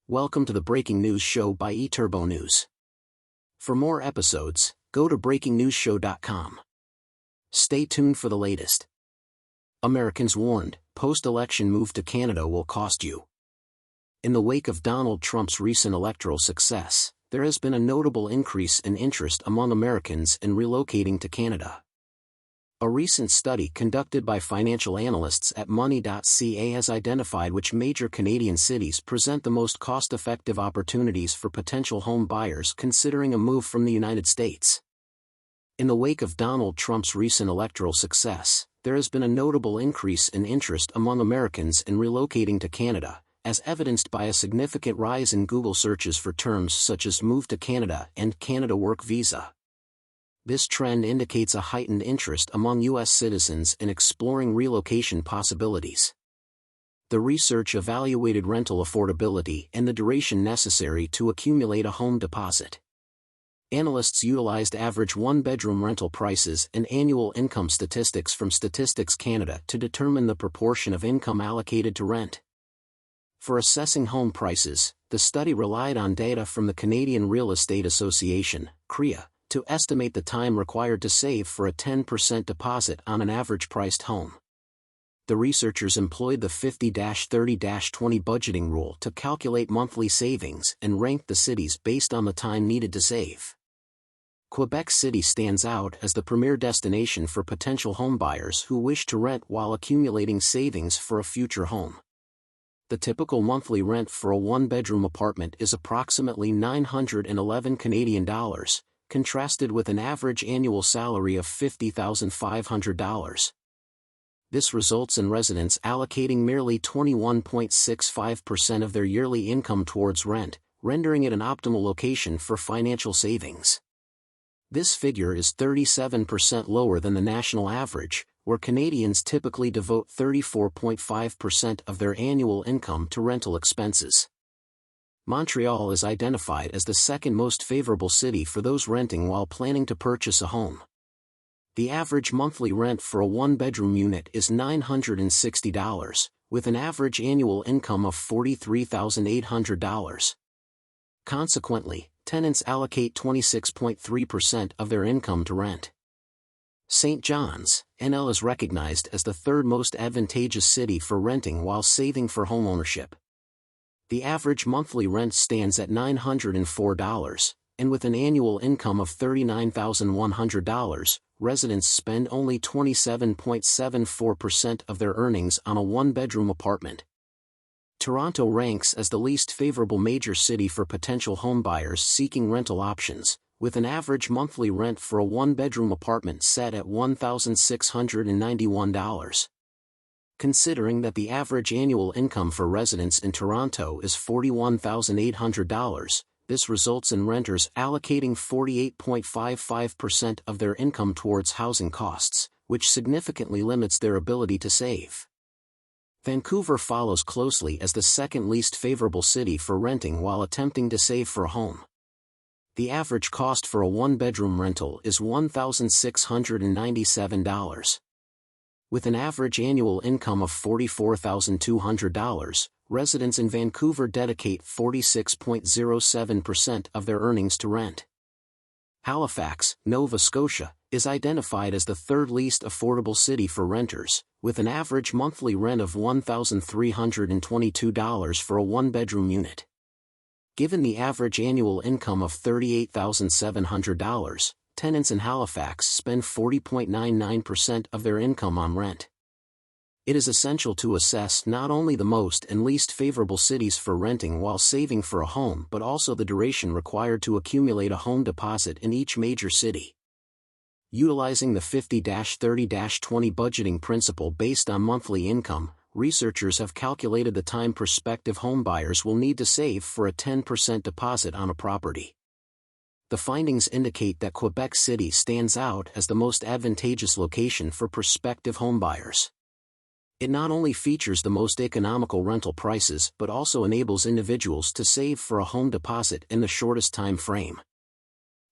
Welcome to the Breaking News Show by eTurbo News. For more episodes, go to breakingnewsshow.com. Stay tuned for the latest. Americans warned, post-election move to Canada will cost you. In the wake of Donald Trump's recent electoral success, there has been a notable increase in interest among Americans in relocating to Canada. A recent study conducted by financial analysts at money.ca has identified which major Canadian cities present the most cost-effective opportunities for potential home buyers considering a move from the United States. In the wake of Donald Trump's recent electoral success, there has been a notable increase in interest among Americans in relocating to Canada, as evidenced by a significant rise in Google searches for terms such as Move to Canada and Canada Work Visa. This trend indicates a heightened interest among U.S. citizens in exploring relocation possibilities. The research evaluated rental affordability and the duration necessary to accumulate a home deposit. Analysts utilized average one-bedroom rental prices and annual income statistics from Statistics Canada to determine the proportion of income allocated to rent. For assessing home prices, the study relied on data from the Canadian Real Estate Association, CREA, to estimate the time required to save for a 10% deposit on an average-priced home. The researchers employed the 50-30-20 budgeting rule to calculate monthly savings and ranked the cities based on the time needed to save. Quebec City stands out as the premier destination for potential homebuyers who wish to rent while accumulating savings for a future home. The typical monthly rent for a one-bedroom apartment is approximately $911 Canadian dollars, contrasted with an average annual salary of $50,500. This results in residents allocating merely 21.65% of their yearly income towards rent, rendering it an optimal location for financial savings. This figure is 37% lower than the national average, where Canadians typically devote 34.5% of their annual income to rental expenses. Montreal is identified as the second most favorable city for those renting while planning to purchase a home. The average monthly rent for a one-bedroom unit is $960, with an average annual income of $43,800. Consequently, tenants allocate 26.3% of their income to rent. St. John's, NL is recognized as the third most advantageous city for renting while saving for homeownership. The average monthly rent stands at $904, and with an annual income of $39,100, residents spend only 27.74% of their earnings on a one-bedroom apartment. Toronto ranks as the least favorable major city for potential homebuyers seeking rental options, with an average monthly rent for a one-bedroom apartment set at $1,691. Considering that the average annual income for residents in Toronto is $41,800, this results in renters allocating 48.55% of their income towards housing costs, which significantly limits their ability to save. Vancouver follows closely as the second least favorable city for renting while attempting to save for a home. The average cost for a one-bedroom rental is $1,697. With an average annual income of $44,200, residents in Vancouver dedicate 46.07% of their earnings to rent. Halifax, Nova Scotia, is identified as the third least affordable city for renters, with an average monthly rent of $1,322 for a one-bedroom unit. Given the average annual income of $38,700, tenants in Halifax spend 40.99% of their income on rent. It is essential to assess not only the most and least favorable cities for renting while saving for a home but also the duration required to accumulate a home deposit in each major city. Utilizing the 50-30-20 budgeting principle based on monthly income, researchers have calculated the time prospective homebuyers will need to save for a 10% deposit on a property. The findings indicate that Quebec City stands out as the most advantageous location for prospective homebuyers. It not only features the most economical rental prices but also enables individuals to save for a home deposit in the shortest time frame.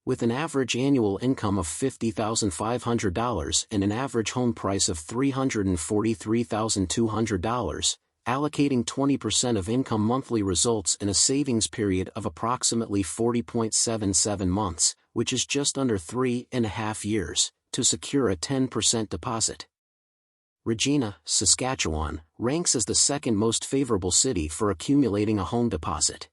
With an average annual income of $50,500 and an average home price of $343,200, allocating 20% of income monthly results in a savings period of approximately 40.77 months, which is just under 3.5 years, to secure a 10% deposit. Regina, Saskatchewan, ranks as the second most favorable city for accumulating a home deposit.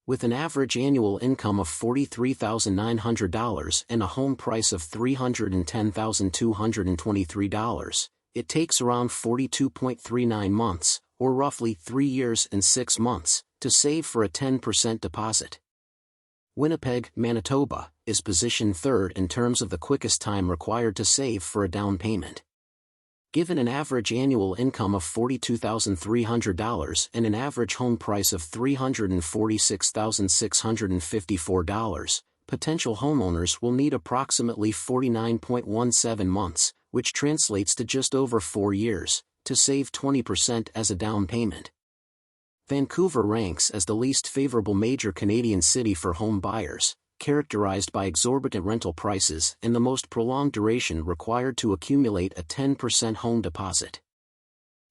With an average annual income of $43,900 and a home price of $310,223, it takes around 42.39 months, or roughly 3 years and 6 months, to save for a 10% deposit. Winnipeg, Manitoba, is positioned third in terms of the quickest time required to save for a down payment. Given an average annual income of $42,300 and an average home price of $346,654, potential homeowners will need approximately 49.17 months, which translates to just over 4 years, to save 20% as a down payment. Vancouver ranks as the least favorable major Canadian city for home buyers, characterized by exorbitant rental prices and the most prolonged duration required to accumulate a 10% home deposit.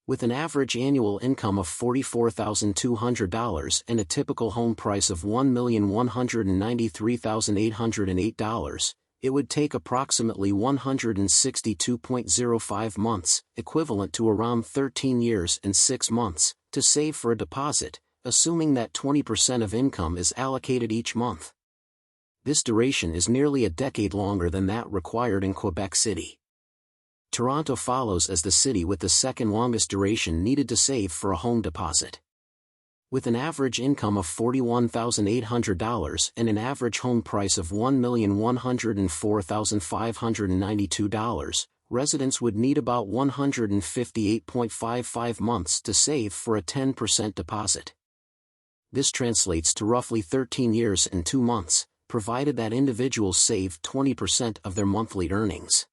With an average annual income of $44,200 and a typical home price of $1,193,808, it would take approximately 162.05 months, equivalent to around 13 years and 6 months, to save for a deposit, assuming that 20% of income is allocated each month. This duration is nearly a decade longer than that required in Quebec City. Toronto follows as the city with the second longest duration needed to save for a home deposit. With an average income of $41,800 and an average home price of $1,104,592, residents would need about 158.55 months to save for a 10% deposit. This translates to roughly 13 years and 2 months, provided that individuals save 20% of their monthly earnings.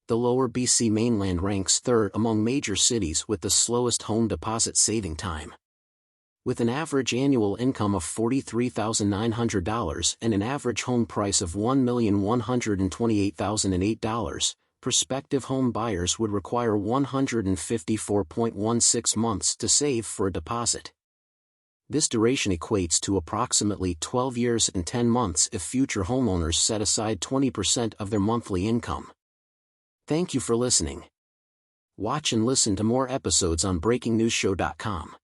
The Lower BC mainland ranks third among major cities with the slowest home deposit saving time. With an average annual income of $43,900 and an average home price of $1,128,008, prospective home buyers would require 154.16 months to save for a deposit. This duration equates to approximately 12 years and 10 months if future homeowners set aside 20% of their monthly income. Thank you for listening. Watch and listen to more episodes on BreakingNewsShow.com.